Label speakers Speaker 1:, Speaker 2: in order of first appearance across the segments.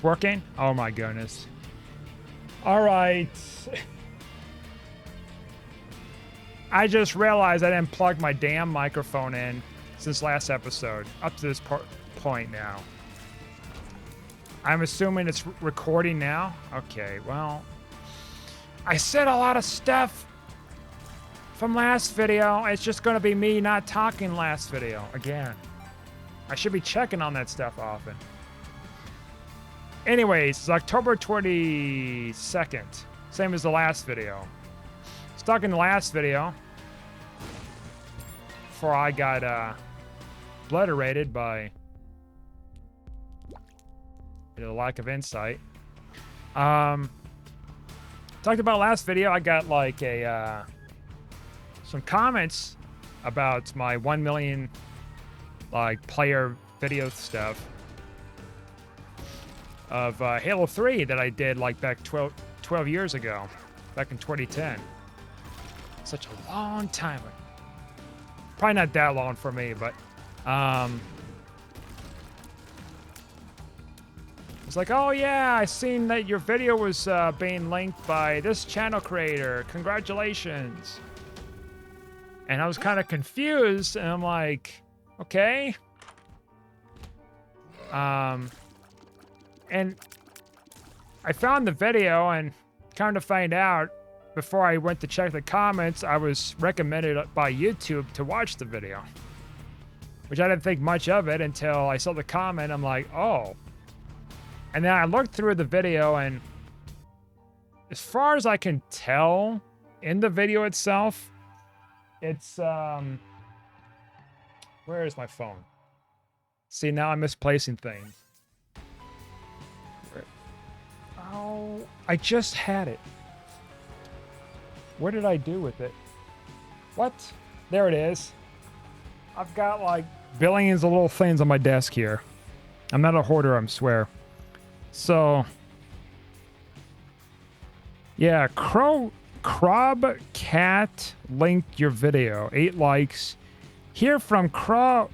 Speaker 1: it's working? Oh my goodness. All right. I just realized I didn't plug my damn microphone in since last episode, up to this point now. I'm assuming it's recording now. Okay, well, I said a lot of stuff from last video. It's just going to be me not talking last video again. I should be checking on that stuff often. Anyways, it's October 22nd, same as the last video. Stuck in the last video before I got obliterated by the lack of insight. Talked about last video. I got like a some comments about my 1 million like player video stuff of Halo 3 that I did like back 12 years ago, back in 2010. Such a long time. Probably not that long for me, but it's like, oh yeah, I seen that your video was being linked by this channel creator. Congratulations. And I was kind of confused, and I'm like, okay. And I found the video, and come to find out, before I went to check the comments, I was recommended by YouTube to watch the video, which I didn't think much of it until I saw the comment. I'm like, oh. And then I looked through the video, and as far as I can tell in the video itself, it's, where is my phone? See, now I'm misplacing things. Oh, I just had it. What did I do with it? What? There it is. I've got like billions of little things on my desk here. I'm not a hoarder, I swear. So, yeah, Crob Cat linked your video. 8 likes. Here from Crob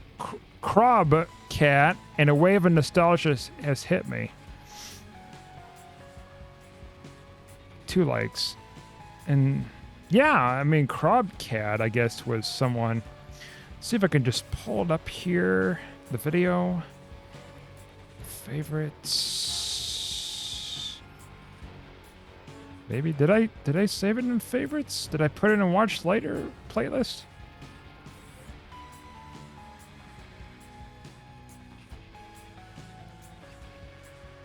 Speaker 1: Cat, and a wave of nostalgia has hit me. 2 likes. And yeah, I mean, Crob Cat, I guess, was someone. See if I can just pull it up here. The video. Favorites. Maybe did I save it in favorites? Did I put it in watch later playlist?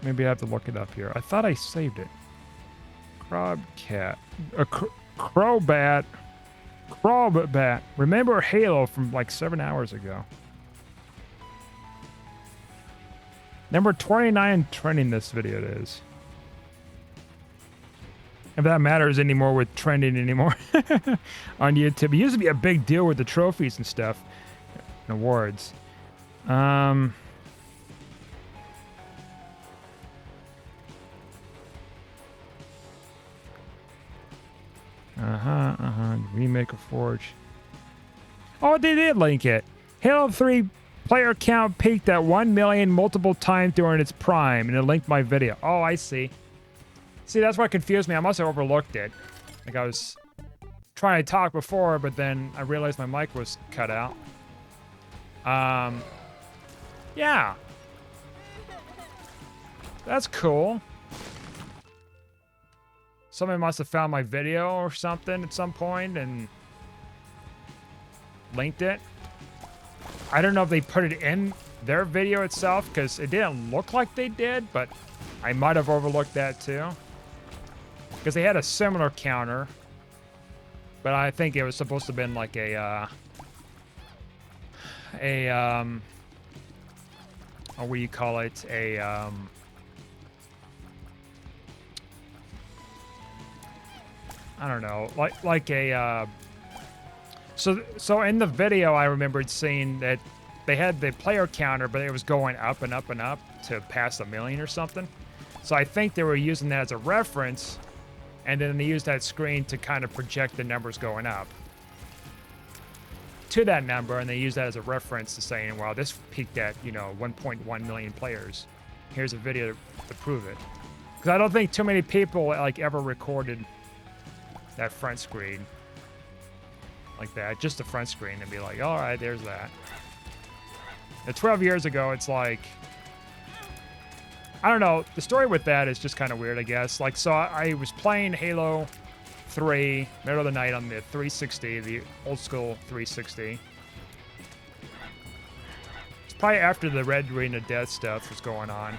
Speaker 1: Maybe I have to look it up here. I thought I saved it. Crobcat. Crowbat. Remember Halo from like 7 hours ago. Number 29 trending this video it is. If that matters anymore with trending anymore on YouTube. It used to be a big deal with the trophies and stuff. And awards. Remake of Forge. Oh, they did link it. Halo 3 player count peaked at 1 million multiple times during its prime, and it linked my video. Oh, I see. See, that's what confused me. I must have overlooked it. Like, I was trying to talk before, but then I realized my mic was cut out. Yeah. That's cool. Somebody must have found my video or something at some point and linked it. I don't know if they put it in their video itself, because it didn't look like they did, but I might have overlooked that too. Because they had a similar counter, but I think it was supposed to have been like what do you call it? I don't know, like a so in the video I remembered seeing that they had the player counter, but it was going up and up and up to pass 1 million or something. So I think they were using that as a reference, and then they used that screen to kind of project the numbers going up to that number, and they used that as a reference to saying, well, this peaked at, 1.1 million players. here's a video to prove it. Because I don't think too many people like ever recorded that front screen like that, just the front screen, and be like, all right, there's that. And 12 years ago, it's like, I don't know, the story with that is just kind of weird, I guess. Like, so I was playing Halo 3, middle of the night on the 360, the old school 360. It's probably after the Red Ring of Death stuff was going on.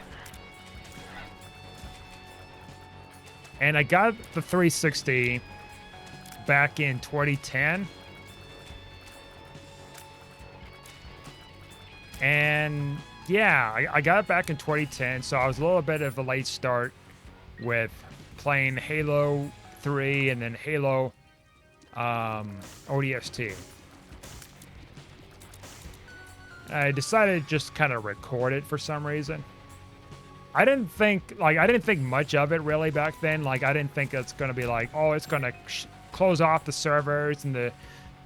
Speaker 1: And I got the 360 back in 2010. And yeah, I got it back in 2010, so I was a little bit of a late start with playing Halo 3 and then Halo ODST. I decided to just kind of record it for some reason. I didn't think much of it really back then. Like, I didn't think it's going to be like, oh, it's going to close off the servers and the,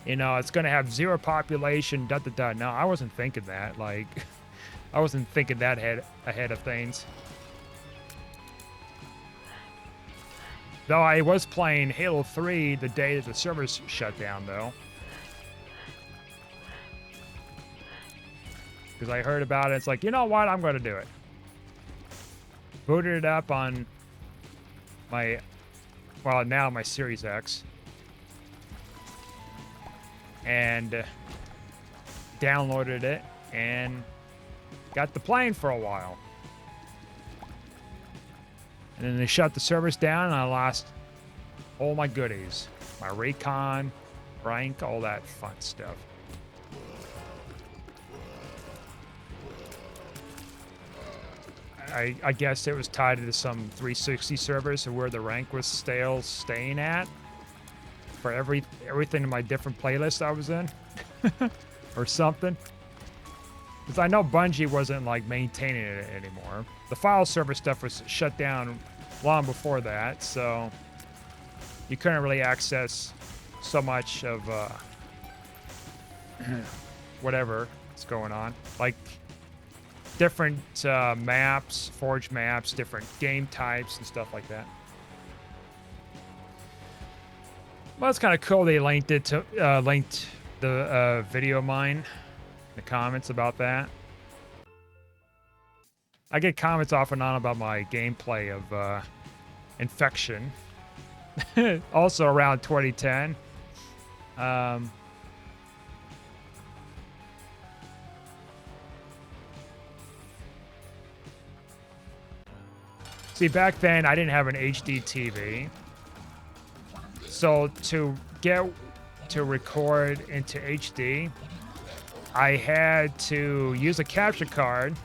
Speaker 1: you know, it's going to have zero population, da-da-da. No, I wasn't thinking that. Like, I wasn't thinking that ahead of things. Though I was playing Halo 3 the day that the servers shut down, though. Because I heard about it. It's like, you know what? I'm going to do it. Booted it up on my, well, now my Series X. And downloaded it and got to playing for a while. And then they shut the servers down and I lost all my goodies. My recon, rank, all that fun stuff. I guess it was tied to some 360 servers where the rank was staying at for everything in my different playlists I was in or something. Because I know Bungie wasn't like maintaining it anymore. The file server stuff was shut down long before that, so you couldn't really access so much of whatever is going on. Like different maps, Forge maps, different game types and stuff like that. Well, it's kind of cool they linked it to linked the video of mine in the comments about that. I get comments off and on about my gameplay of Infection. Also around 2010. See, back then I didn't have an HD TV. So to get to record into HD, I had to use a capture card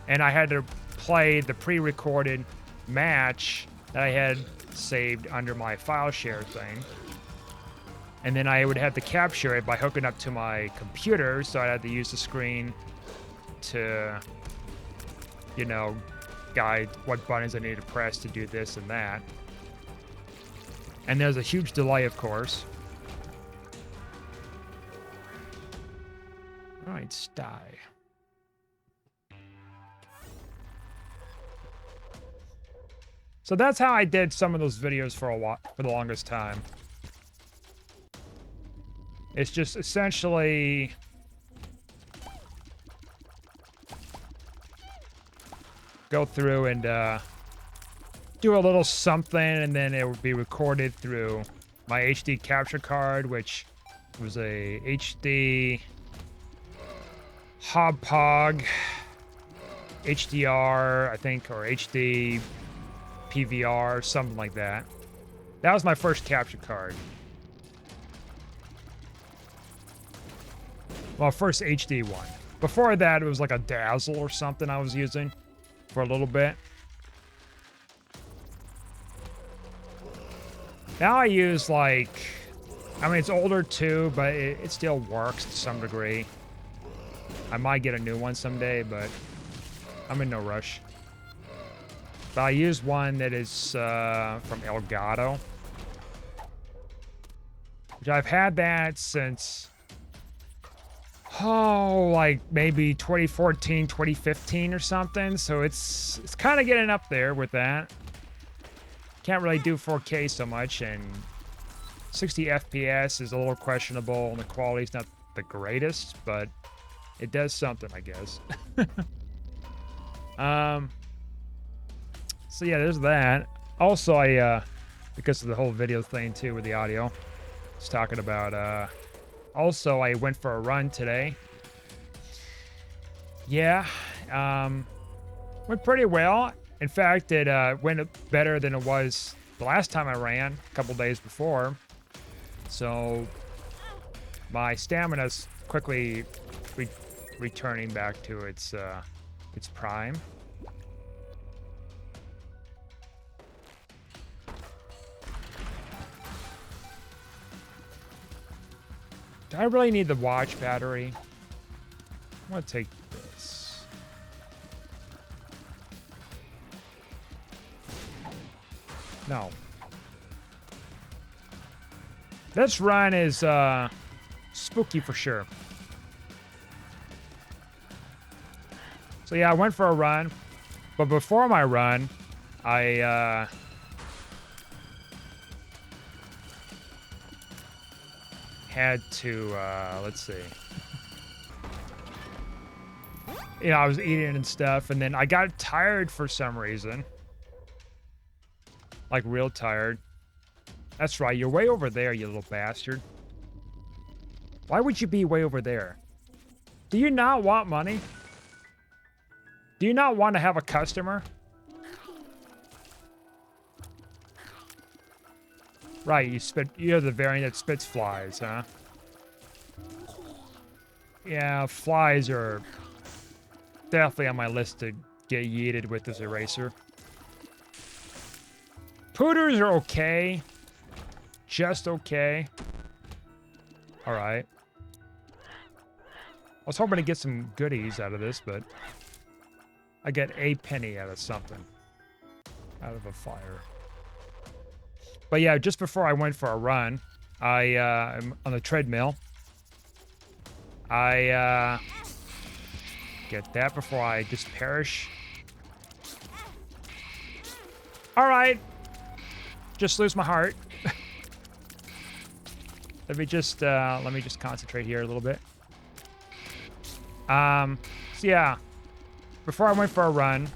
Speaker 1: and I had to play the pre-recorded match that I had saved under my file share thing. And then I would have to capture it by hooking up to my computer, so I had to use the screen to, you know, guide what buttons I needed to press to do this and that. And there's a huge delay, of course. All right, Sty. So that's how I did some of those videos for a while, for the longest time. It's just essentially go through and do a little something, and then it would be recorded through my HD capture card, which was a HD Hauppauge HDR, I think, or HD PVR, something like that. That was my first capture card. Well, first HD one. Before that, it was like a Dazzle or something I was using for a little bit. Now I use like, I mean, it's older too, but it still works to some degree. I might get a new one someday, but I'm in no rush. But I use one that is from Elgato, which I've had that since Oh, like maybe 2014, 2015 or something. So it's kind of getting up there with that. Can't really do 4K so much, and 60 FPS is a little questionable, and the quality's not the greatest, but it does something, I guess. So yeah, there's that. Also, I because of the whole video thing too with the audio, just talking about also I went for a run today. Yeah, went pretty well. In fact, it went better than it was the last time I ran a couple days before. So my stamina's quickly returning back to its prime. Do I really need the watch battery? I'm gonna take this. No. This run is spooky for sure. So yeah, I went for a run, but before my run, I had to let's see. You know, I was eating and stuff, and then I got tired for some reason. Like real tired. That's right, you're way over there, you little bastard. Why would you be way over there? Do you not want money? Do you not want to have a customer? Right, you're the variant that spits flies, huh? Yeah, flies are definitely on my list to get yeeted with this eraser. Pooters are okay. Just okay. Alright. I was hoping to get some goodies out of this, but I get a penny out of something. Out of a fire. But yeah, just before I went for a run, I'm on the treadmill. I get that before I just perish. Alright. Just lose my heart. Let me just concentrate here a little bit. So yeah, before I went for a run,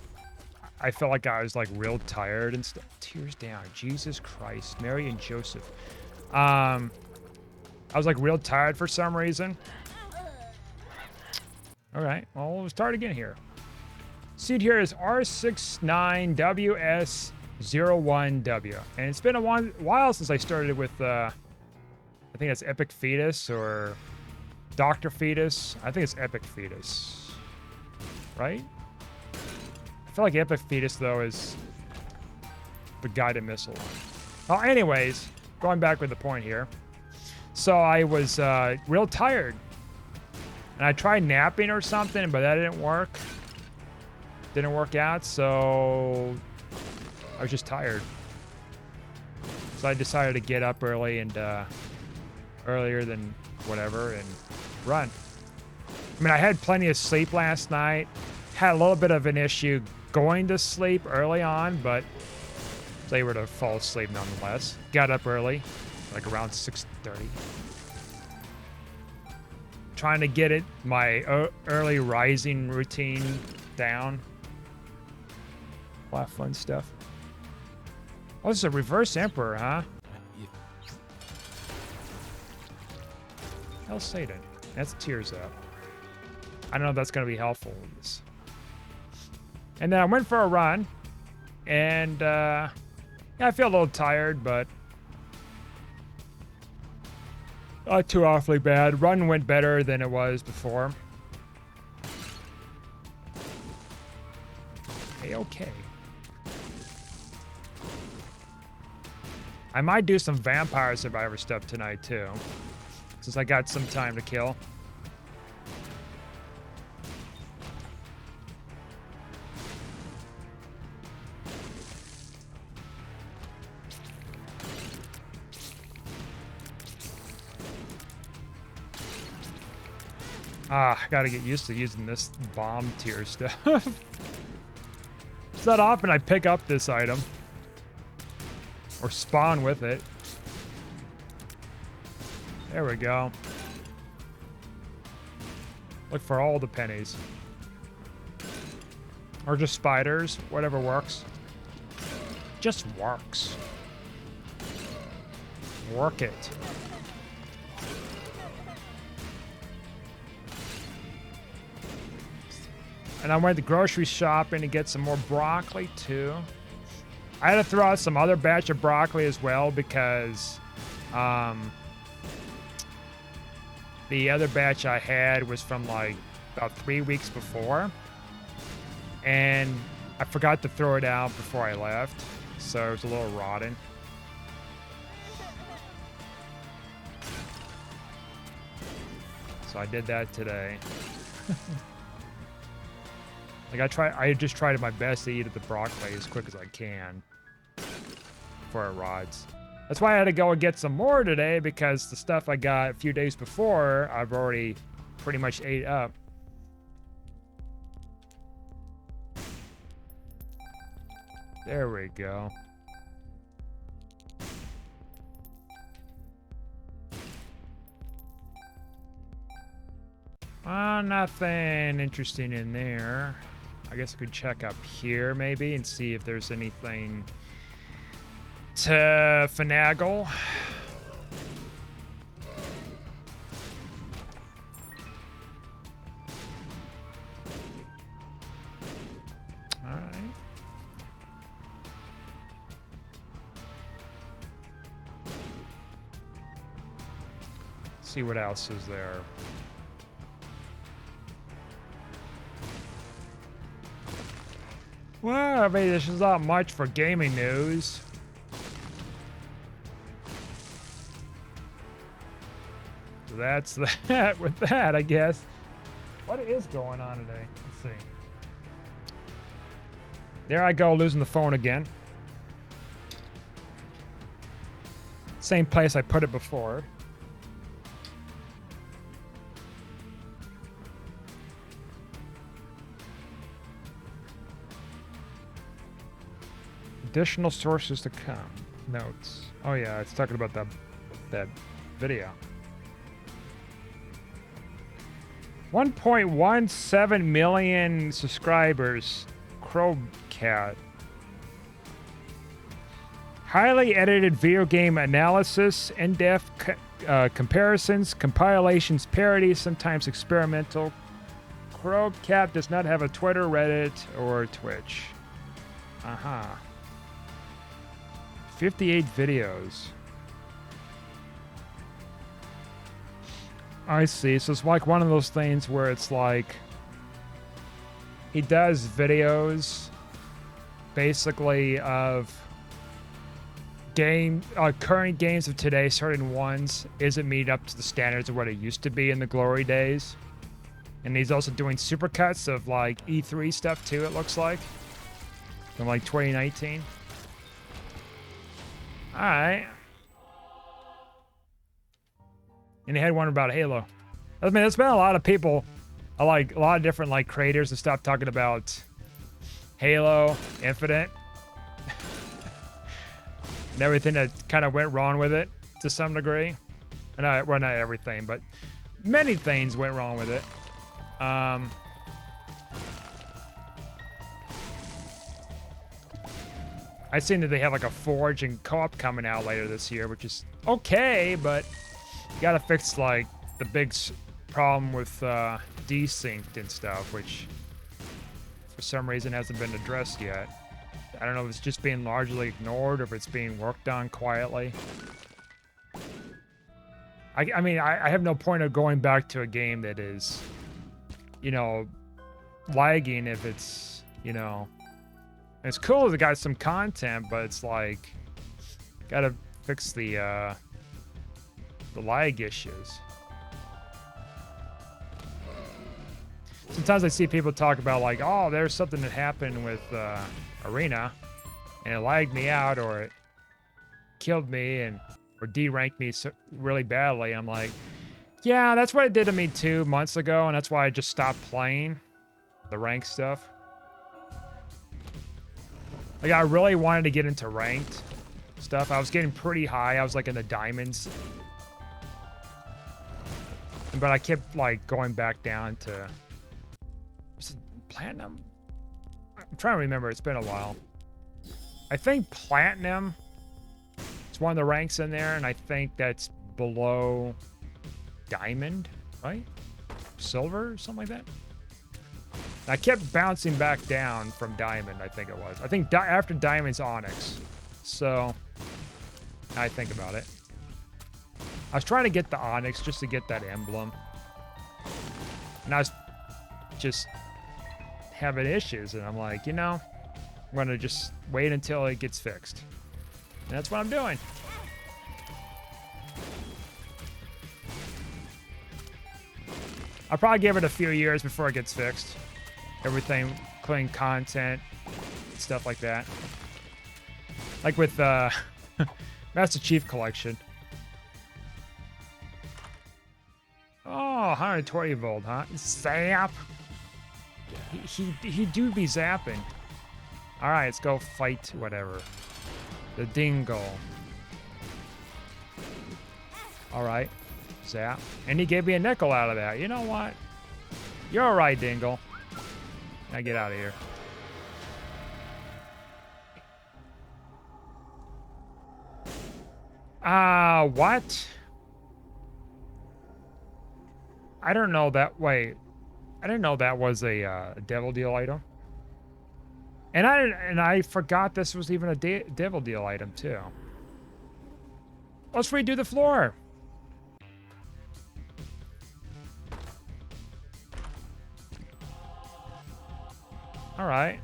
Speaker 1: I felt like I was like real tired and stuff. Tears down, Jesus Christ, Mary and Joseph. I was like real tired for some reason. All right, well, we'll start again here. Seed here is R69WS01W, and it's been a while since I started with I think that's Epic Fetus or Dr. Fetus. I think it's Epic Fetus, right? I feel like Epic Fetus, though, is the guided missile one. Well, anyways, going back with the point here. So I was real tired. And I tried napping or something, but that didn't work. Didn't work out, so I was just tired. So I decided to get up early and earlier than whatever and run. I mean, I had plenty of sleep last night. Had a little bit of an issue going to sleep early on, but was able to fall asleep nonetheless. Got up early, like around 6:30. Trying to get my early rising routine down. A lot of fun stuff. Oh, this is a reverse emperor, huh? Hell Satan. That's tears up. I don't know if that's going to be helpful in this. And then I went for a run. And, yeah, I feel a little tired, but not too awfully bad. Run went better than it was before. Okay. I might do some Vampire Survivor stuff tonight, too. Since I got some time to kill. Ah, I gotta get used to using this bomb tier stuff. It's not often I pick up this item. Or spawn with it. There we go. Look for all the pennies. Or just spiders, whatever works. Just works. Work it. And I went to grocery shopping to get some more broccoli too. I had to throw out some other batch of broccoli as well because the other batch I had was from like about 3 weeks before. And I forgot to throw it out before I left. So it was a little rotten. So I did that today. Like I just tried my best to eat the broccoli as quick as I can before it rots. That's why I had to go and get some more today, because the stuff I got a few days before, I've already pretty much ate up. There we go. Nothing interesting in there. I guess I could check up here maybe and see if there's anything to finagle. All right. Let's see what else is there. Well, I mean, there's not much for gaming news. So that's that with that, I guess. What is going on today? Let's see. There I go, losing the phone again. Same place I put it before. Additional sources to come. Notes. Oh yeah, it's talking about that video. 1.17 million subscribers. Chromecast. Highly edited video game analysis, in-depth comparisons, compilations, parodies, sometimes experimental. Chromecast does not have a Twitter, Reddit, or Twitch. Uh-huh. 58 videos. I see. So it's like one of those things where it's like he does videos basically of current games of today, certain ones isn't meet up to the standards of what it used to be in the glory days. And he's also doing supercuts of like E3 stuff too, it looks like, from like 2019. Alright. And they had one about Halo. I mean, there's been a lot of people, like a lot of different like creators and stuff talking about Halo Infinite and everything that kind of went wrong with it to some degree. And well, not everything, but many things went wrong with it. I've seen that they have like a Forge and co-op coming out later this year, which is okay, but you gotta fix like the big problem with desynced and stuff, which for some reason hasn't been addressed yet. I don't know if it's just being largely ignored or if it's being worked on quietly. I mean, I have no point of going back to a game that is, you know, lagging if it's, you know, it's cool if it got some content, but it's like, gotta fix the lag issues. Sometimes I see people talk about like, oh, there's something that happened with Arena, and it lagged me out, or it killed me, or deranked me really badly. I'm like, Yeah, that's what it did to me 2 months ago, and that's why I just stopped playing the rank stuff. Like, I really wanted to get into ranked stuff. I was getting pretty high. I was like in the diamonds. But I kept like going back down to platinum. I'm trying to remember. It's been a while. I think platinum is one of the ranks in there, and I think that's below diamond, right? Silver, something like that. I kept bouncing back down from diamond, I think it was. I think after diamond's onyx. So, I think about it. I was trying to get the onyx just to get that emblem. And I was just having issues, and I'm like, you know, I'm going to just wait until it gets fixed. And that's what I'm doing. I'll probably give it a few years before it gets fixed. Everything, clean content, stuff like that. Like with Master Chief Collection. Oh, 120 volt, huh? Zap! He do be zapping. Alright, let's go fight whatever. The dingo. Alright. Zap. And he gave me a nickel out of that. You know what? You're alright, dingle. Now get out of here. What? I don't know that. Wait, I didn't know that was a devil deal item. And I forgot this was even a devil deal item too. Let's redo the floor. All right.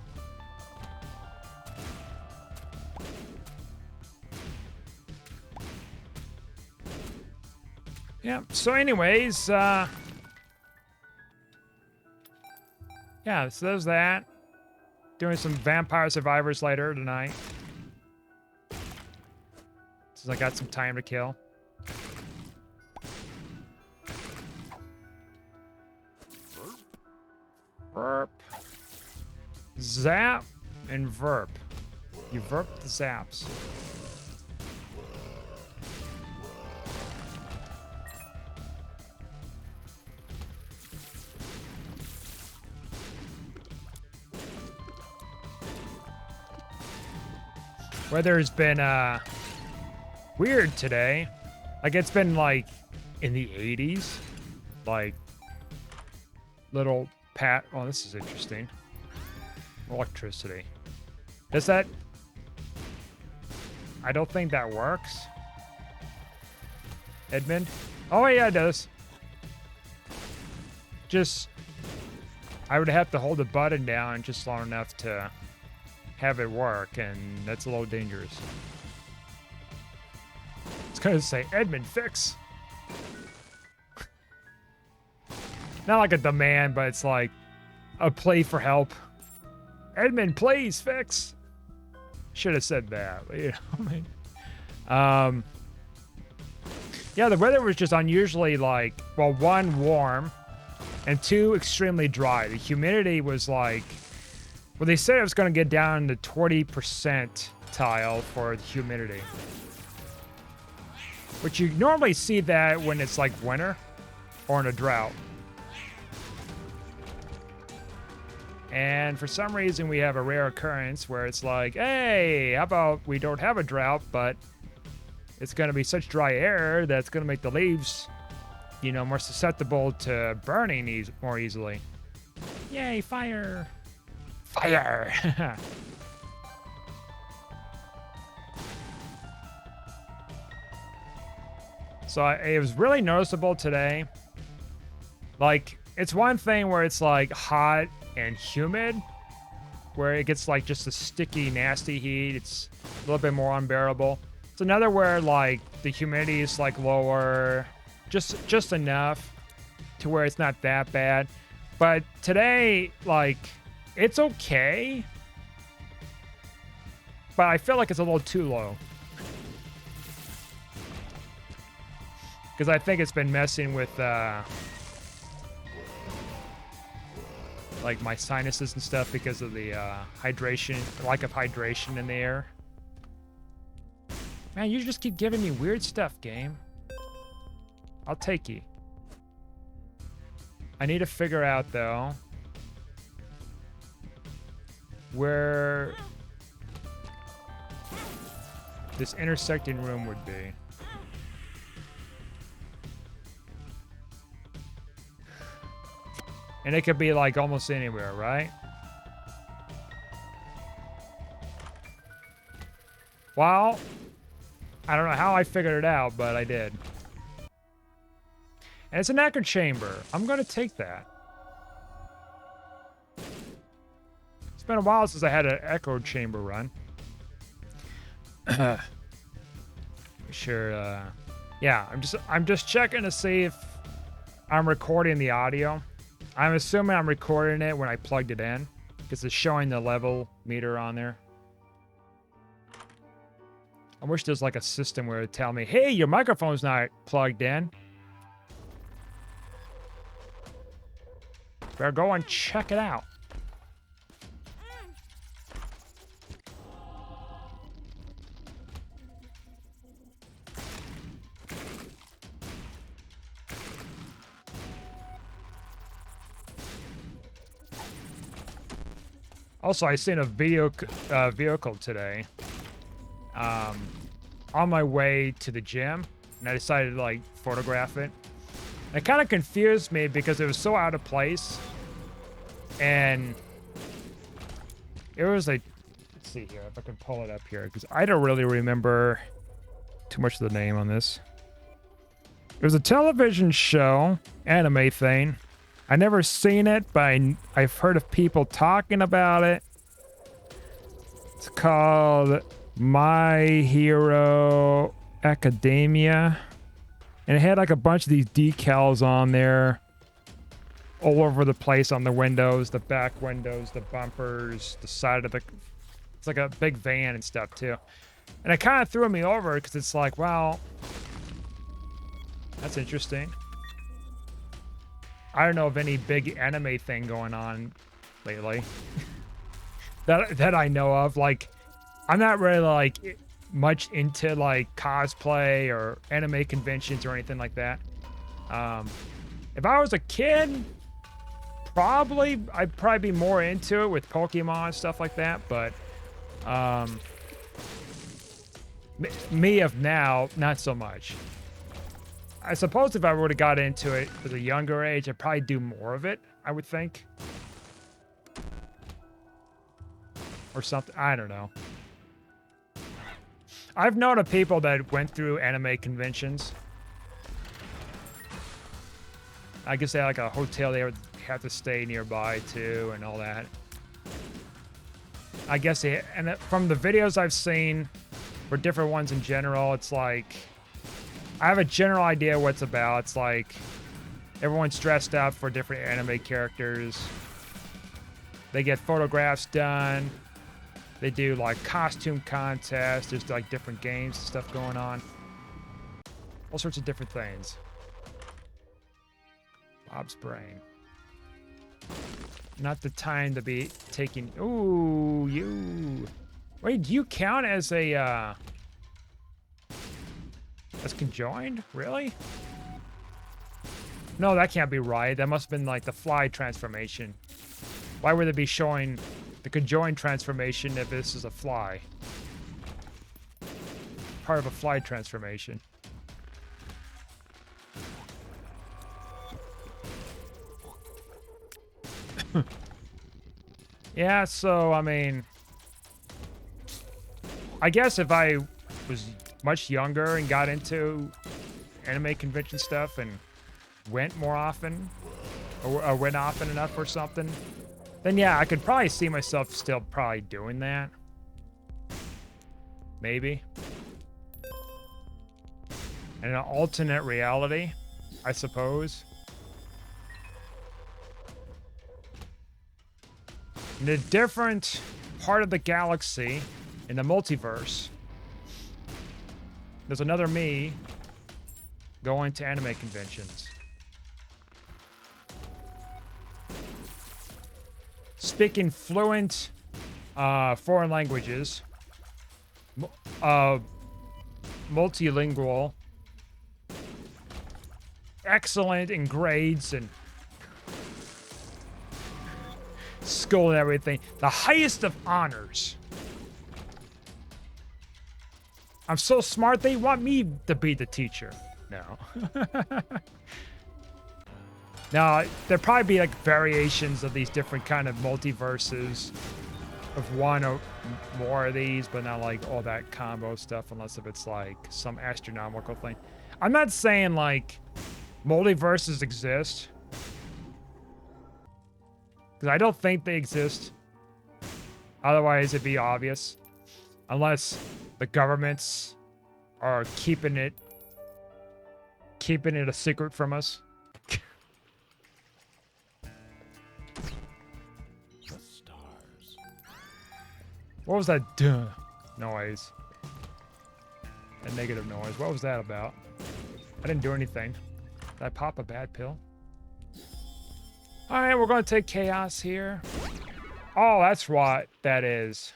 Speaker 1: Yeah. So, anyways, yeah. So there's that. Doing some Vampire Survivors later tonight. Since I got some time to kill. Verp. Zap and verp. You verp the zaps. Weather's been weird today. Like it's been like in the 80s. Like little pat. Oh, this is interesting. Electricity. Does that? I don't think that works. Edmund? Oh yeah, it does. Just I would have to hold the button down just long enough to have it work, and that's a little dangerous. It's gonna say Edmund fix. Not like a demand, but it's like a plea for help. Edmund, please fix. Should have said that, but you know, I mean, yeah, the weather was just unusually like, well, one, warm, and two, extremely dry. The humidity was like, well, they said it was going to get down to 20% tile for the humidity. Which you normally see that when it's like winter or in a drought. And for some reason, we have a rare occurrence where it's like, hey, how about we don't have a drought, but it's going to be such dry air that's going to make the leaves, you know, more susceptible to burning more easily. Yay, fire. Fire. So it was really noticeable today. Like, it's one thing where it's like hot and humid, where it gets like just a sticky, nasty heat. It's a little bit more unbearable. It's another where like the humidity is like lower, just enough to where it's not that bad. But today, like, it's okay, but I feel like it's a little too low. Because I think it's been messing with like my sinuses and stuff because of the hydration, lack of hydration in the air. Man, you just keep giving me weird stuff, game. I'll take you. I need to figure out, though, where this intersecting room would be. And it could be like almost anywhere, right? Well, I don't know how I figured it out, but I did. And it's an echo chamber. I'm going to take that. It's been a while since I had an echo chamber run. Sure. Yeah, I'm just checking to see if I'm recording the audio. I'm assuming I'm recording it when I plugged it in because it's showing the level meter on there. I wish there's like a system where it would tell me, hey, your microphone's not plugged in. Better go and check it out. Also, I seen a vehicle today on my way to the gym, and I decided to like photograph it. It kind of confused me because it was so out of place, and it was like, let's see here if I can pull it up here because I don't really remember too much of the name on this. It was a television show, anime thing. I never seen it, but I've heard of people talking about it. It's called My Hero Academia. And it had like a bunch of these decals on there all over the place on the windows, the back windows, the bumpers, the side of the... It's like a big van and stuff too. And it kind of threw me over because it's like, well, that's interesting. I don't know of any big anime thing going on lately that I know of. Like, I'm not really like much into like cosplay or anime conventions or anything like that. If I was a kid, I'd probably be more into it with Pokemon and stuff like that. But me of now, not so much. I suppose if I would have got into it at a younger age, I'd probably do more of it, I would think. Or something, I don't know. I've known of people that went through anime conventions. I guess they had like a hotel they would have to stay nearby too and all that. I guess from the videos I've seen for different ones in general, it's like, I have a general idea what it's about. It's like everyone's dressed up for different anime characters. They get photographs done. They do like costume contests. There's like different games and stuff going on. All sorts of different things. Bob's brain. Not the time to be taking... Ooh, you... Wait, do you count as a... That's conjoined? Really? No, that can't be right. That must have been like the fly transformation. Why would they be showing the conjoined transformation if this is a fly? Part of a fly transformation. Yeah, so, I mean... I guess if I was much younger and got into anime convention stuff and went more often or went often enough or something, then yeah, I could probably see myself still probably doing that. Maybe. In an alternate reality, I suppose. In a different part of the galaxy, in the multiverse, there's another me Going to anime conventions. Speaking fluent foreign languages. Multilingual. Excellent in grades and school and everything. The highest of honors. I'm so smart they want me to be the teacher. No. Now, there'd probably be like variations of these different kind of multiverses of one or more of these, but not like all that combo stuff unless if it's like some astronomical thing. I'm not saying like multiverses exist, because I don't think they exist. Otherwise, it'd be obvious. Unless the governments are keeping it a secret from us.
Speaker 2: The stars.
Speaker 1: What was that duh noise? A negative noise. What was that about? I didn't do anything. Did I pop a bad pill? All right, we're going to take chaos here. Oh, that's what that is.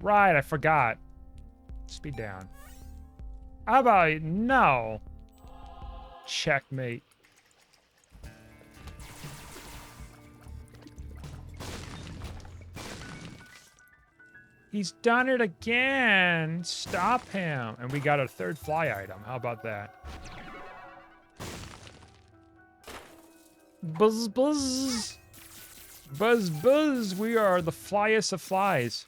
Speaker 1: Right, I forgot. Speed down. How about no? Checkmate. He's done it again. Stop him. And we got a third fly item. How about that? Buzz, buzz. Buzz, buzz. We are the flyest of flies.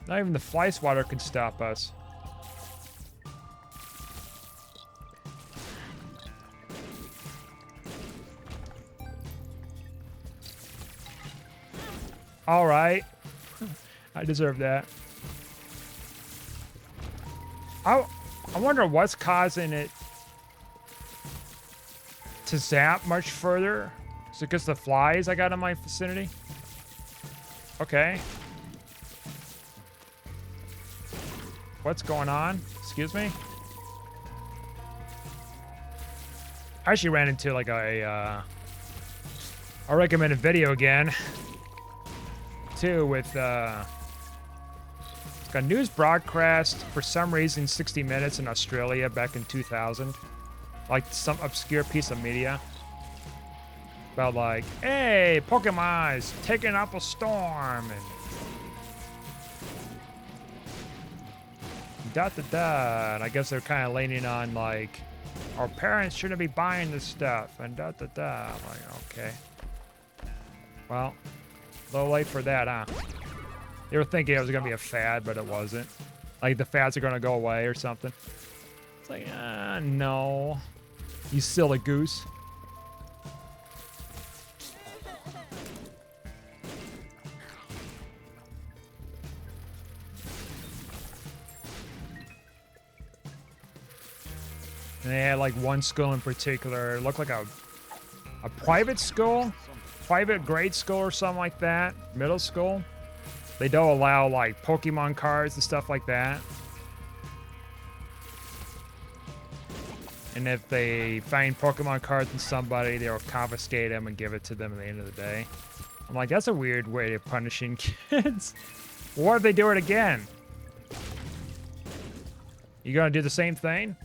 Speaker 1: Not even the fly swatter can stop us. All right. I deserve that. I wonder what's causing it to zap much further. Is it because the flies I got in my vicinity? Okay. What's going on? Excuse me? I actually ran into like a recommended video again. Too, with it's got a news broadcast for some reason 60 Minutes in Australia back in 2000. Like some obscure piece of media. About like, hey, Pokemon is taking up a storm and da-da-da. And I guess they're kind of leaning on like, our parents shouldn't be buying this stuff and da-da-da. I'm like, okay. Well, a little late for that, huh? They were thinking it was going to be a fad, but it wasn't. Like the fads are going to go away or something. It's like, no. You silly goose. And they had like one school in particular. It looked like a private school, private grade school or something like that. Middle school. They don't allow like Pokemon cards and stuff like that. And if they find Pokemon cards in somebody, they'll confiscate them and give it to them at the end of the day. I'm like, that's a weird way of punishing kids. What if they do it again? You gonna do the same thing?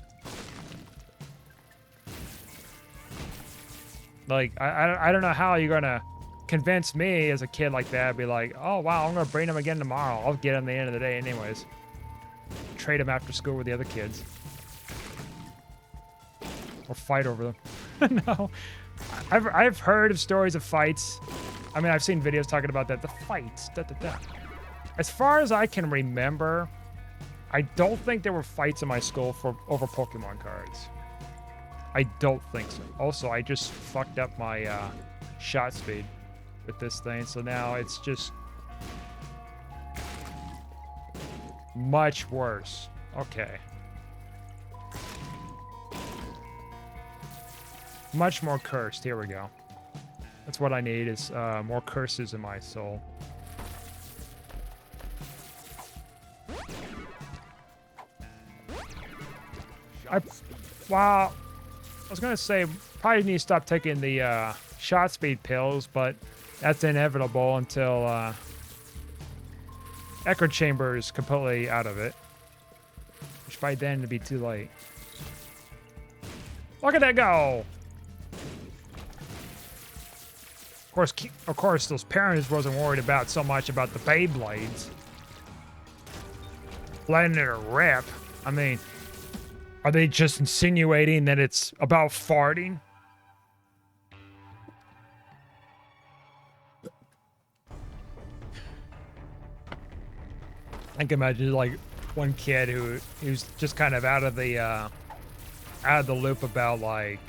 Speaker 1: Like, I don't know how you're gonna convince me as a kid like that. Be like, oh wow, I'm gonna bring them again tomorrow. I'll get them at the end of the day anyways. Trade them after school with the other kids. Or fight over them. No. I've heard of stories of fights. I mean, I've seen videos talking about that. The fights. Da, da, da. As far as I can remember, I don't think there were fights in my school over Pokemon cards. I don't think so. Also, I just fucked up my shot speed with this thing, so now it's just much worse. Okay. Much more cursed. Here we go. That's what I need, is more curses in my soul. Well, I was gonna say probably need to stop taking the shot speed pills, but that's inevitable until Echo Chamber is completely out of it. Which by then it'd be too late. Look at that go! Of course, those parents wasn't worried about so much about the Beyblades. Letting it rip. I mean, are they just insinuating that it's about farting? I can imagine like one kid who's just kind of out of the loop about like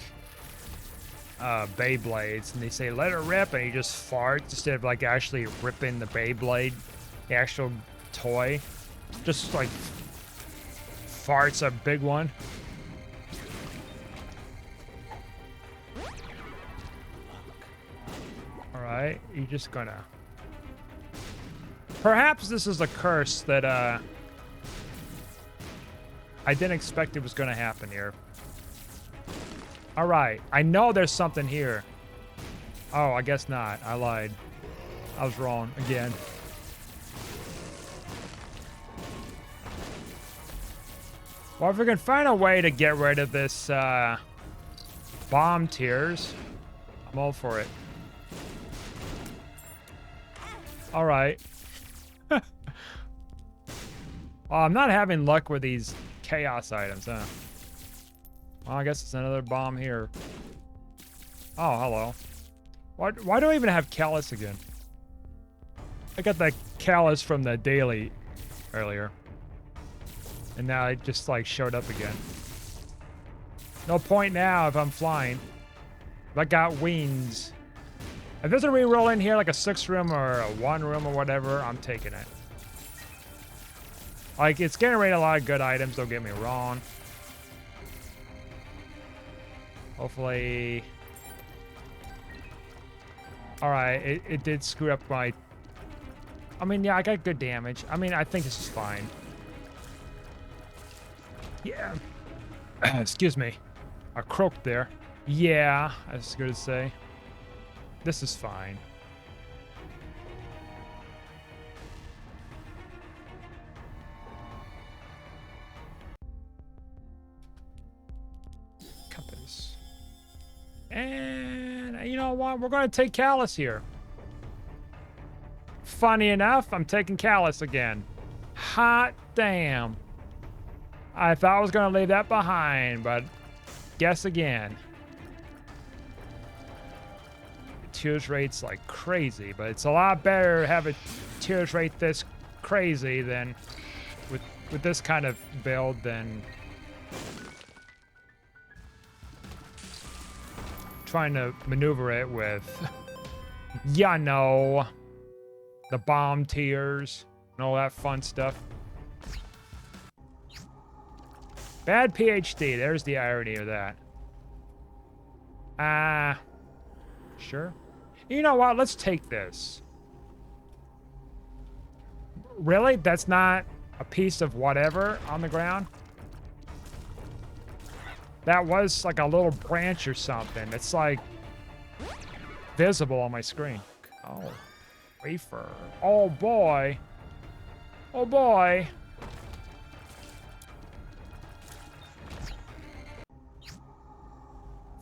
Speaker 1: Beyblades, and they say let it rip, and he just farts instead of like actually ripping the Beyblade, the actual toy. Just like farts a big one. All right, you're just gonna. Perhaps this is a curse that I didn't expect it was gonna happen here. All right, I know there's something here. Oh, I guess not. I lied. I was wrong again. Well, if we can find a way to get rid of this bomb tiers, I'm all for it. All right. Well, I'm not having luck with these chaos items, huh? Well, I guess it's another bomb here. Oh, hello. Why do I even have Callus again? I got that Callus from the daily earlier. And now it just like showed up again. No point now if I'm flying. If I got wings. If there's a reroll in here like a 6-room or a 1-room or whatever, I'm taking it. Like, it's generating a lot of good items, don't get me wrong. Hopefully... Alright, it did screw up my... I mean, yeah, I got good damage. I mean, I think this is fine. Yeah. Excuse me. I croaked there. Yeah, that's good to say. This is fine. Compass. And you know what? We're going to take Callus here. Funny enough, I'm taking Callus again. Hot damn. I thought I was going to leave that behind, but guess again. Tears rate's like crazy, but it's a lot better to have a tears rate this crazy than with this kind of build than trying to maneuver it with, you know, the bomb tiers and all that fun stuff. Bad PhD, there's the irony of that. Sure. You know what? Let's take this. Really? That's not a piece of whatever on the ground? That was like a little branch or something. It's like visible on my screen. Oh, wafer. Oh boy. Oh boy.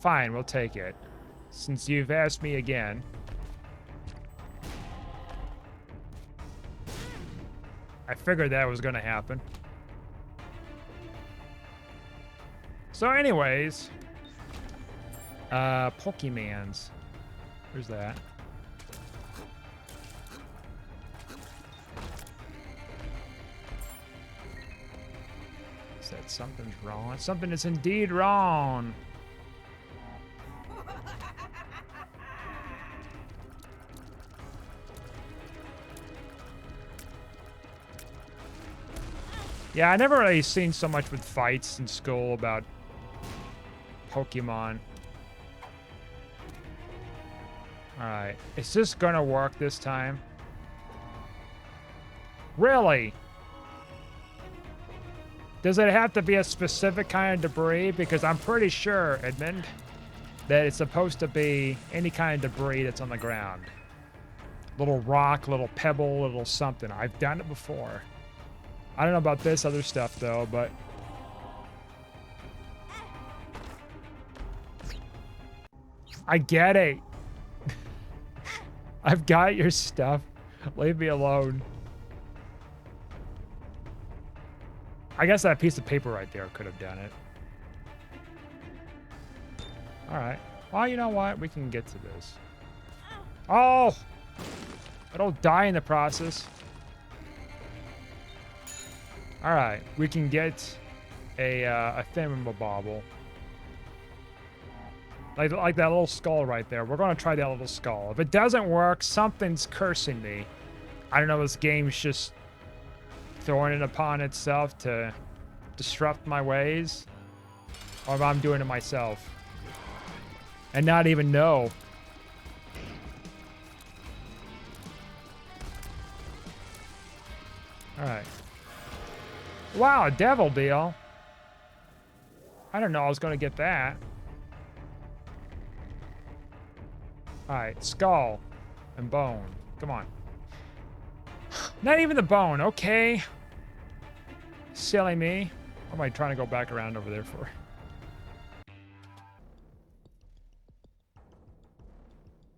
Speaker 1: Fine, we'll take it. Since you've asked me again. I figured that was gonna happen. So anyways, Pokemans. Where's that? Said something's wrong. Something is indeed wrong. Yeah, I never really seen so much with fights in school about Pokemon. Alright, is this gonna work this time? Really? Does it have to be a specific kind of debris? Because I'm pretty sure, Edmund, that it's supposed to be any kind of debris that's on the ground. Little rock, little pebble, little something. I've done it before. I don't know about this other stuff, though, but... I get it. I've got your stuff. Leave me alone. I guess that piece of paper right there could have done it. All right. Well, you know what? We can get to this. Oh! I don't die in the process. All right. We can get a thingamabob. Like that little skull right there. We're going to try that little skull. If it doesn't work, something's cursing me. I don't know, this game's just throwing it upon itself to disrupt my ways. Or if I'm doing it myself. And not even know. Alright. Wow, a devil deal. I don't know I was going to get that. Alright, skull and bone. Come on. Not even the bone, okay. Silly me. What am I trying to go back around over there for?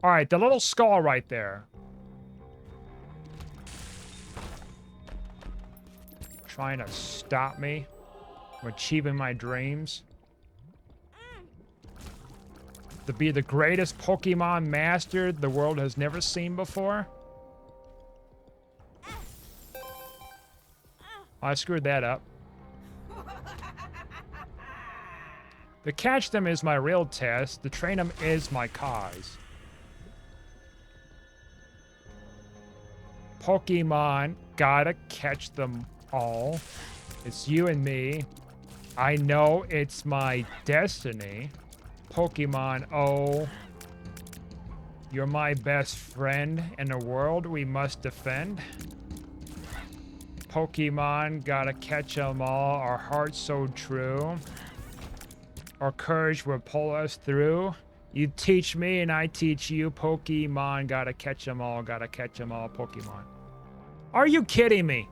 Speaker 1: Alright, the little skull right there. Trying to stop me from achieving my dreams. To be the greatest Pokemon master the world has never seen before. I screwed that up. To catch them is my real test. To train them is my cause. Pokemon, gotta catch them all. It's you and me. I know it's my destiny. Pokemon, oh. You're my best friend in a world we must defend. Pokemon, gotta catch them all. Our heart's so true. Our courage will pull us through. You teach me and I teach you. Pokemon, gotta catch them all. Gotta catch them all, Pokemon. Are you kidding me?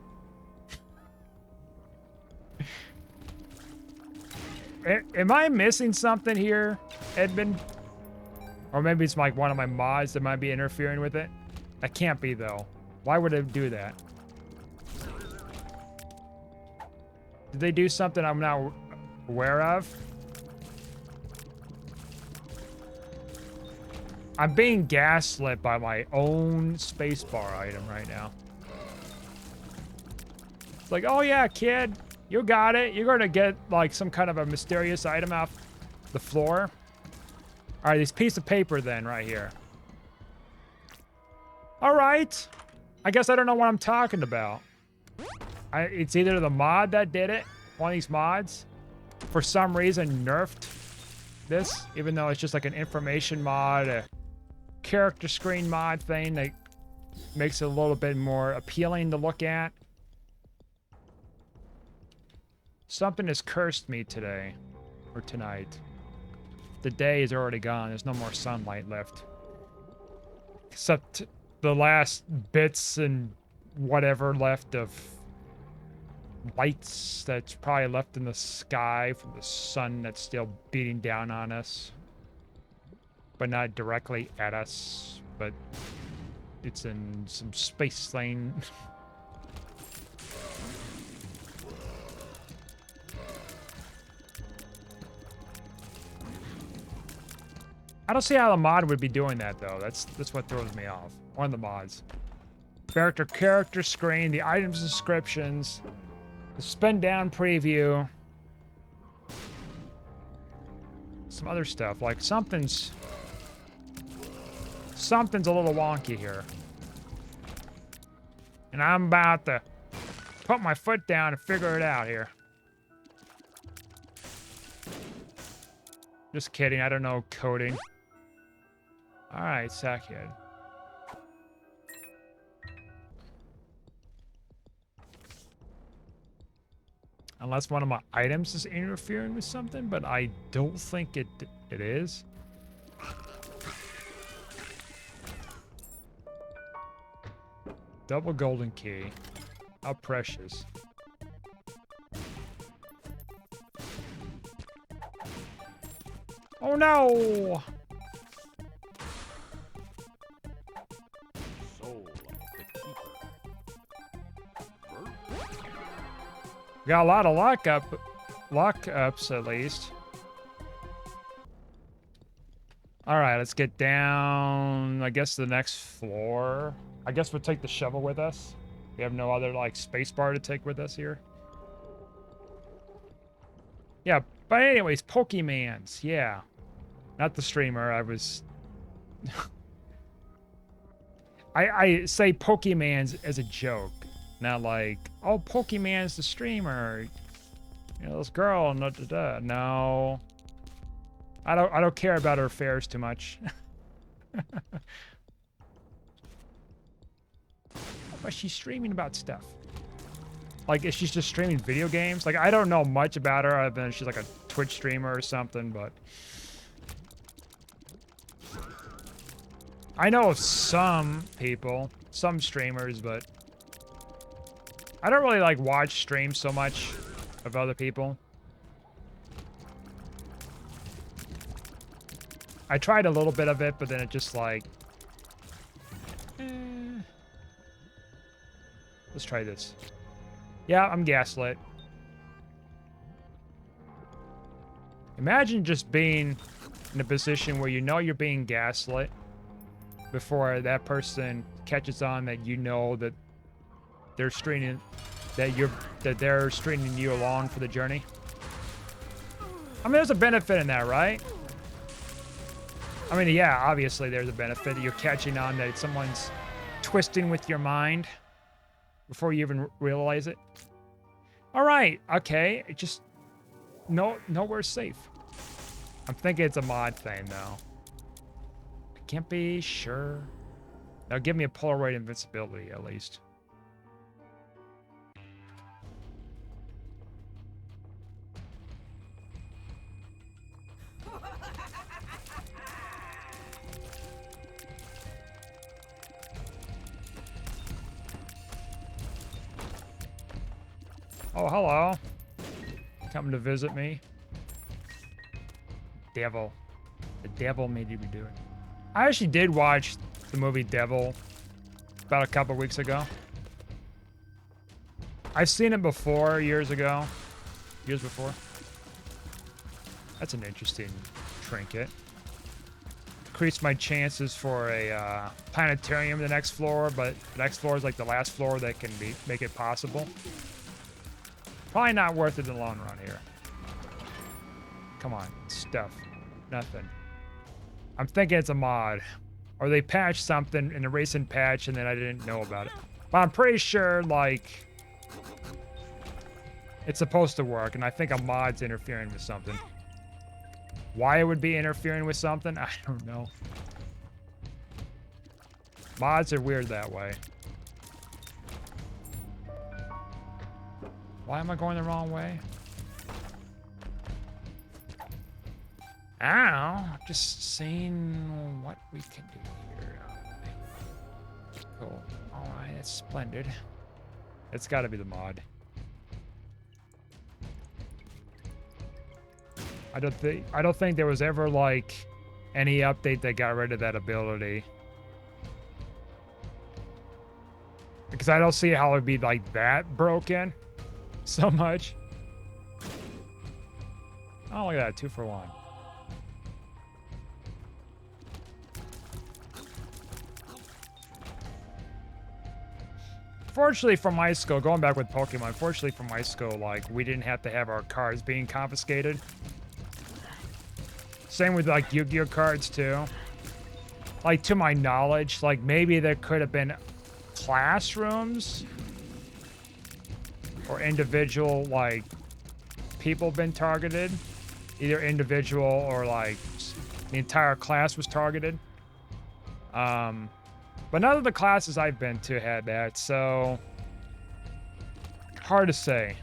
Speaker 1: Am I missing something here, Edmund? Or maybe it's like one of my mods that might be interfering with it. That can't be, though. Why would it do that? Did they do something I'm not aware of? I'm being gaslit by my own spacebar item right now. It's like, oh yeah, kid, you got it. You're gonna get like some kind of a mysterious item off the floor. All right, this piece of paper then right here. All right. I guess I don't know what I'm talking about. It's either the mod that did it, one of these mods, for some reason nerfed this, even though it's just like an information mod, a character screen mod thing that makes it a little bit more appealing to look at. Something has cursed me today, or tonight. The day is already gone. There's no more sunlight left. Except the last bits and whatever left of lights that's probably left in the sky from the sun that's still beating down on us. But not directly at us, but it's in some space lane. I don't see how the mod would be doing that though. That's what throws me off. One of the mods. Character screen, the items descriptions, the spin down preview. Some other stuff, like something's a little wonky here. And I'm about to put my foot down and figure it out here. Just kidding, I don't know coding. Alright, Sackhead. Unless one of my items is interfering with something, but I don't think it is. Double golden key. How precious. Oh no!
Speaker 2: Soul of the Keeper.
Speaker 1: Got a lot of lockups at least. All right, let's get down, I guess, the next floor. I guess we'll take the shovel with us. We have no other, like, space bar to take with us here. Yeah, but anyways, Pokemans, yeah. Not the streamer, I was... I say Pokemans as a joke. Not like, oh, Pokemon's the streamer. You know, this girl, no. I don't care about her affairs too much. But she's streaming about stuff. Like, is she just streaming video games? Like, I don't know much about her other than she's like a Twitch streamer or something, but... I know of some people, some streamers, but... I don't really, like, watch streams so much of other people. I tried a little bit of it, but then it just, like... Let's try this. Yeah, I'm gaslit. Imagine just being in a position where you know you're being gaslit before that person catches on that you know that they're stringing they're stringing you along for the journey. I mean, there's a benefit in that, right? I mean, yeah, obviously there's a benefit that you're catching on that someone's twisting with your mind before you even realize it. All right, okay, it just nowhere's safe. I'm thinking it's a mod thing though. I can't be sure. Now give me a Polaroid invincibility at least. Oh, hello. Coming to visit me. Devil. The devil made you do it. I actually did watch the movie Devil about a couple weeks ago. I've seen it before, years ago. Years before. That's an interesting trinket. Increased my chances for a planetarium the next floor, but the next floor is like the last floor that can make it possible. Probably not worth it in the long run here. Come on, stuff. Nothing. I'm thinking it's a mod. Or they patched something in a recent patch and then I didn't know about it. But I'm pretty sure, like, it's supposed to work, and I think a mod's interfering with something. Why it would be interfering with something, I don't know. Mods are weird that way. Why am I going the wrong way? I don't know. Just seeing what we can do here. Cool. Alright, that's splendid. It's gotta be the mod. I don't think there was ever like any update that got rid of that ability. Because I don't see how it'd be like that broken so much. Oh, look at that, 2 for 1. Fortunately for my school, going back with Pokemon, fortunately for my school, like, we didn't have to have our cards being confiscated. Same with, like, Yu-Gi-Oh cards, too. Like, to my knowledge, like, maybe there could have been classrooms or individual, like, people been targeted. Either individual or, like, the entire class was targeted. But none of the classes I've been to had that, so hard to say.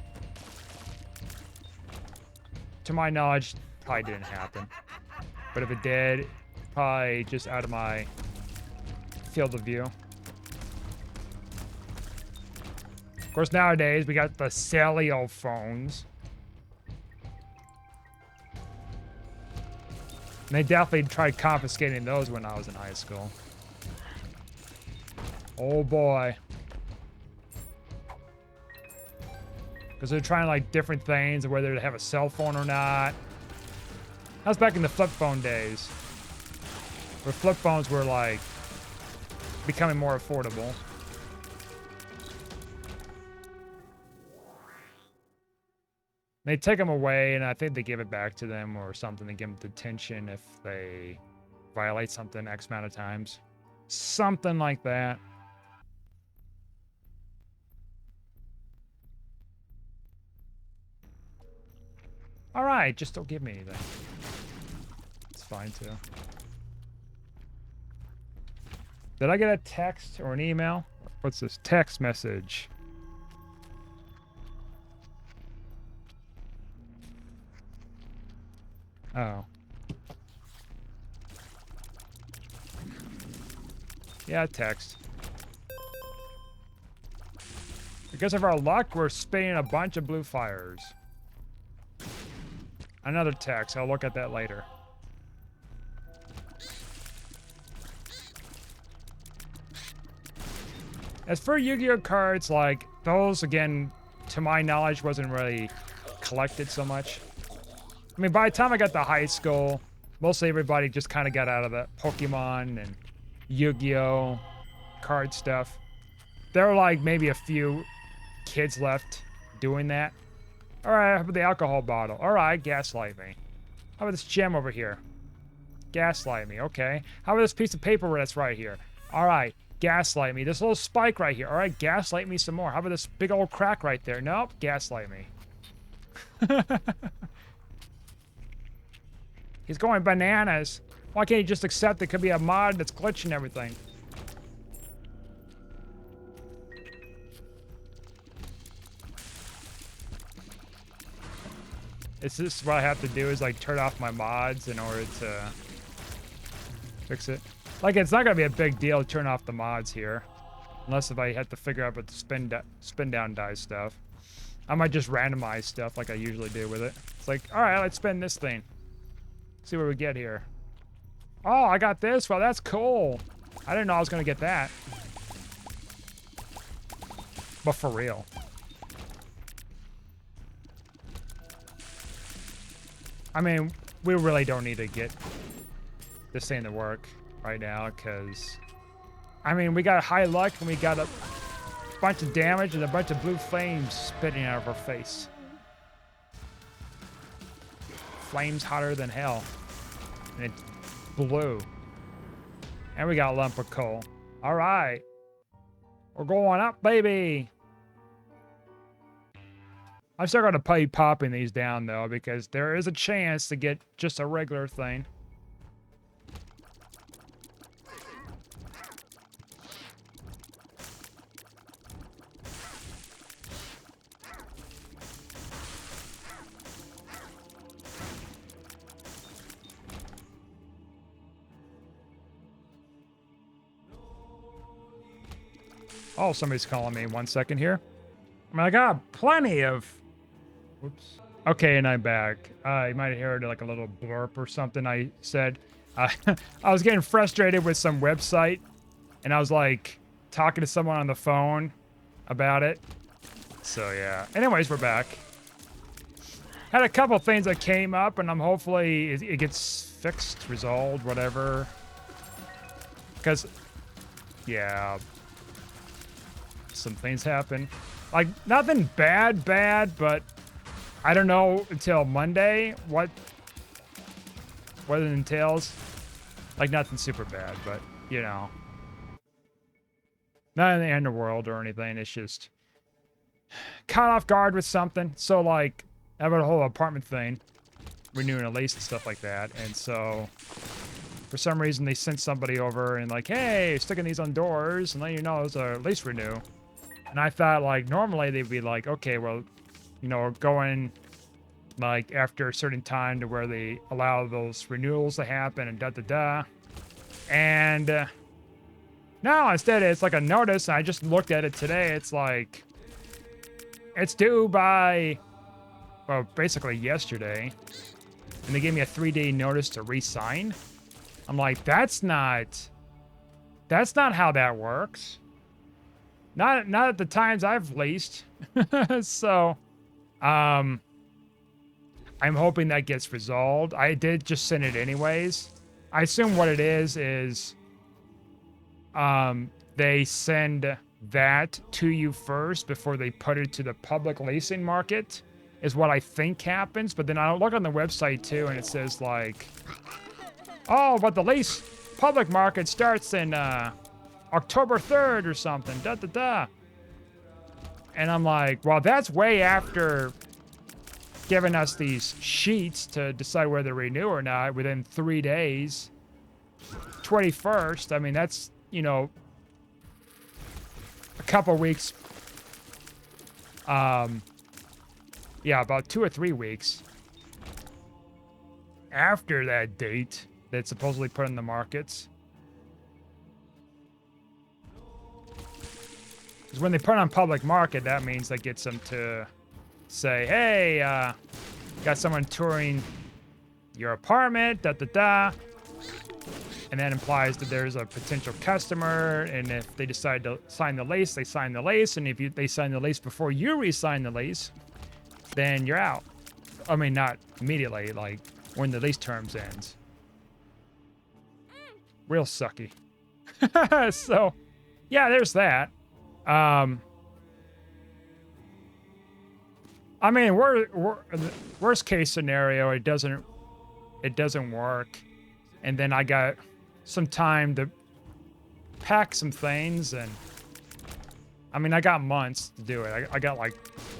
Speaker 1: to my knowledge, probably didn't happen. But if it did, probably just out of my field of view. Of course, nowadays, we got the cellular phones. And they definitely tried confiscating those when I was in high school. Oh boy. Because they're trying like different things, whether to have a cell phone or not. That was back in the flip phone days. Where flip phones were like becoming more affordable. They take them away, and I think they give it back to them or something. They give them detention if they violate something X amount of times. Something like that. All right, just don't give me anything. It's fine, too. Did I get a text or an email? What's this? Text message. Oh. Yeah, text. Because of our luck, we're spinning a bunch of blue fires. Another text. I'll look at that later. As for Yu-Gi-Oh cards, like, those, again, to my knowledge, wasn't really collected so much. I mean, by the time I got to high school, mostly everybody just kind of got out of the Pokemon and Yu-Gi-Oh card stuff. There were like maybe a few kids left doing that. All right, how about the alcohol bottle? All right, gaslight me. How about this gem over here? Gaslight me, okay. How about this piece of paper that's right here? All right, gaslight me. This little spike right here. All right, gaslight me some more. How about this big old crack right there? Nope, gaslight me. He's going bananas. Why can't you just accept it could be a mod that's glitching everything? Is this what I have to do is like turn off my mods in order to fix it? Like, it's not gonna be a big deal to turn off the mods here. Unless if I had to figure out what the spin down die stuff. I might just randomize stuff like I usually do with it. It's like, all right, let's spin this thing. See what we get here. Oh, I got this. Well, that's cool. I didn't know I was gonna get that. But for real. I mean, we really don't need to get this thing to work right now, because I mean, we got high luck and we got a bunch of damage and a bunch of blue flames spitting out of our face. Flames hotter than hell. And it's blue. And we got a lump of coal. All right. We're going up, baby. I'm still going to be popping these down, though, because there is a chance to get just a regular thing. Oh, somebody's calling me. 1 second here. I mean, I got plenty of... Oops. Okay, and I'm back. You might have heard like a little blurb or something I said. I was getting frustrated with some website, and I was like talking to someone on the phone about it. So yeah. Anyways, we're back. Had a couple things that came up, and I'm hopefully it gets fixed, resolved, whatever. Because, yeah... some things happen. Like, nothing bad, but I don't know until Monday what it entails. Like, nothing super bad, but, you know. Not in the end of the world or anything. It's just caught off guard with something. So, like, I have a whole apartment thing, renewing a lease and stuff like that. And so, for some reason, they sent somebody over and like, hey, sticking these on doors and letting you know it's a lease renew. And I thought, like, normally they'd be like, okay, well, you know, going like after a certain time to where they allow those renewals to happen and da-da-da. And no, instead it's like a notice. And I just looked at it today. It's like, it's due by, well, basically yesterday. And they gave me a 3-day notice to re-sign. I'm like, that's not how that works. Not at the times I've leased. So, I'm hoping that gets resolved. I did just send it anyways. I assume what it is they send that to you first before they put it to the public leasing market, is what I think happens. But then I look on the website too, and it says like, oh, but the lease public market starts in October 3rd or something, da-da-da. And I'm like, well, that's way after giving us these sheets to decide whether to renew or not within 3 days. 21st, I mean, that's, you know, a couple weeks. Yeah, about 2 or 3 weeks after that date that's supposedly put in the markets. Because when they put it on public market, that means that gets them to say, hey, got someone touring your apartment, da-da-da. And that implies that there's a potential customer, and if they decide to sign the lease, they sign the lease, and if they sign the lease before you re-sign the lease, then you're out. I mean, not immediately, like when the lease terms ends. Real sucky. So, yeah, there's that. I mean, worst case scenario, it doesn't work, and then I got some time to pack some things, and I mean, I got months to do it. I got like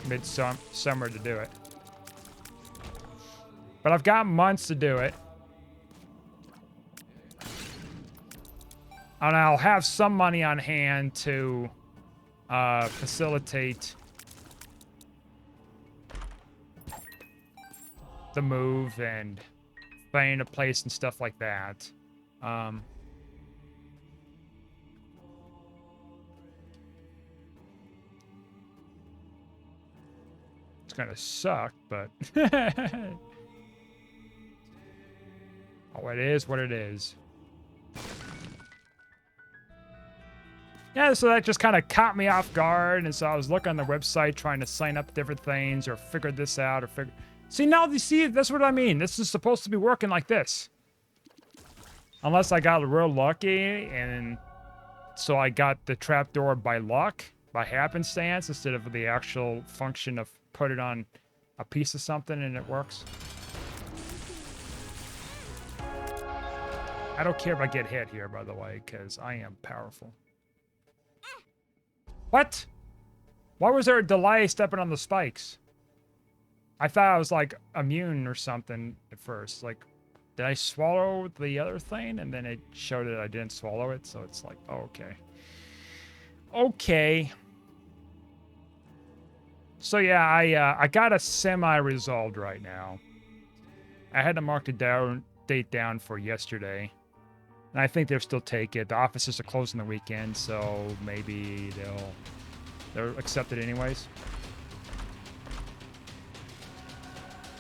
Speaker 1: mid-summer to do it, but I've got months to do it, and I'll have some money on hand to facilitate the move and finding a place and stuff like that. It's gonna suck, but oh, it is what it is. Yeah, so that just kind of caught me off guard, and so I was looking on the website trying to sign up different things or figure this out or figure. See, now you see, that's what I mean. This is supposed to be working like this. Unless I got real lucky, and so I got the trapdoor by luck, by happenstance, instead of the actual function of put it on a piece of something and it works. I don't care if I get hit here, by the way, because I am powerful. What? Why was there a delay stepping on the spikes? I thought I was like immune or something at first. Like, did I swallow the other thing? And then it showed that I didn't swallow it. So it's like, oh, okay. Okay. So yeah, I got a semi-resolved right now. I had to mark the date down for yesterday. And I think they'll still take it. The offices are closed on the weekend, so maybe they'll accept it anyways.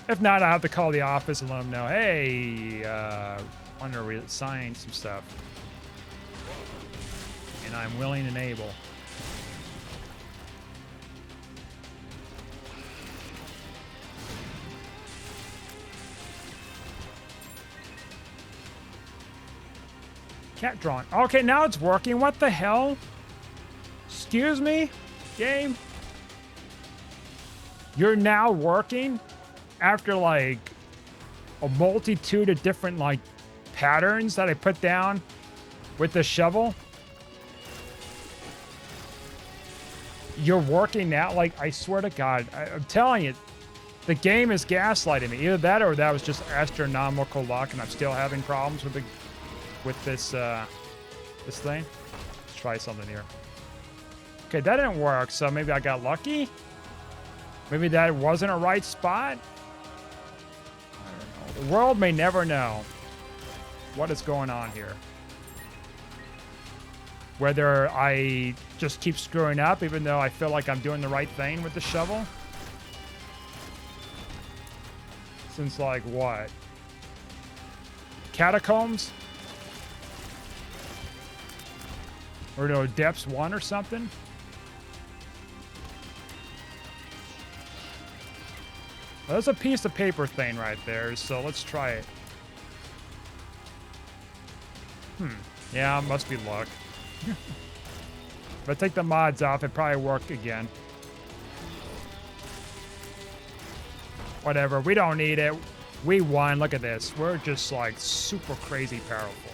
Speaker 1: If not, I'll have to call the office and let them know, hey, want to sign some stuff. And I'm willing and able. Cat drawing. Okay, now it's working. What the hell? Excuse me, game? You're now working after like a multitude of different like patterns that I put down with the shovel? You're working now? Like, I swear to God, I'm telling you, the game is gaslighting me. Either that or that was just astronomical luck and I'm still having problems with this this thing. Let's try something here. Okay, that didn't work, so maybe I got lucky. Maybe that wasn't a right spot. The world may never know what is going on here. Whether I just keep screwing up even though I feel like I'm doing the right thing with the shovel. Since like what? Catacombs? Or no, Depths 1 or something? Well, there's a piece of paper thing right there, so let's try it. Yeah, must be luck. If I take the mods off, it'd probably work again. Whatever, we don't need it. We won, look at this. We're just like super crazy powerful.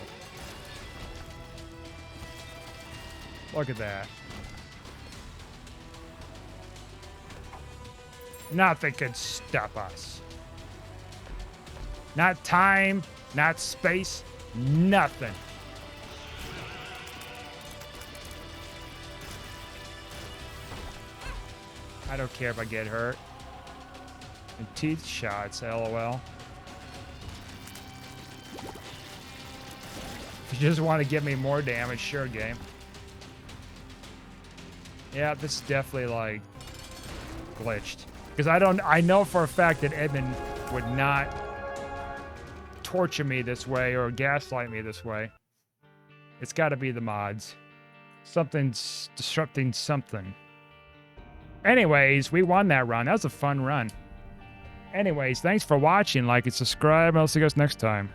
Speaker 1: Look at that. Nothing could stop us. Not time, not space, nothing. I don't care if I get hurt. And teeth shots, LOL. If you just want to give me more damage, sure, game. Yeah, this is definitely like glitched. Because I know for a fact that Edmund would not torture me this way or gaslight me this way. It's got to be the mods. Something's disrupting something. Anyways, we won that run. That was a fun run. Anyways, thanks for watching. Like and subscribe. I'll see you guys next time.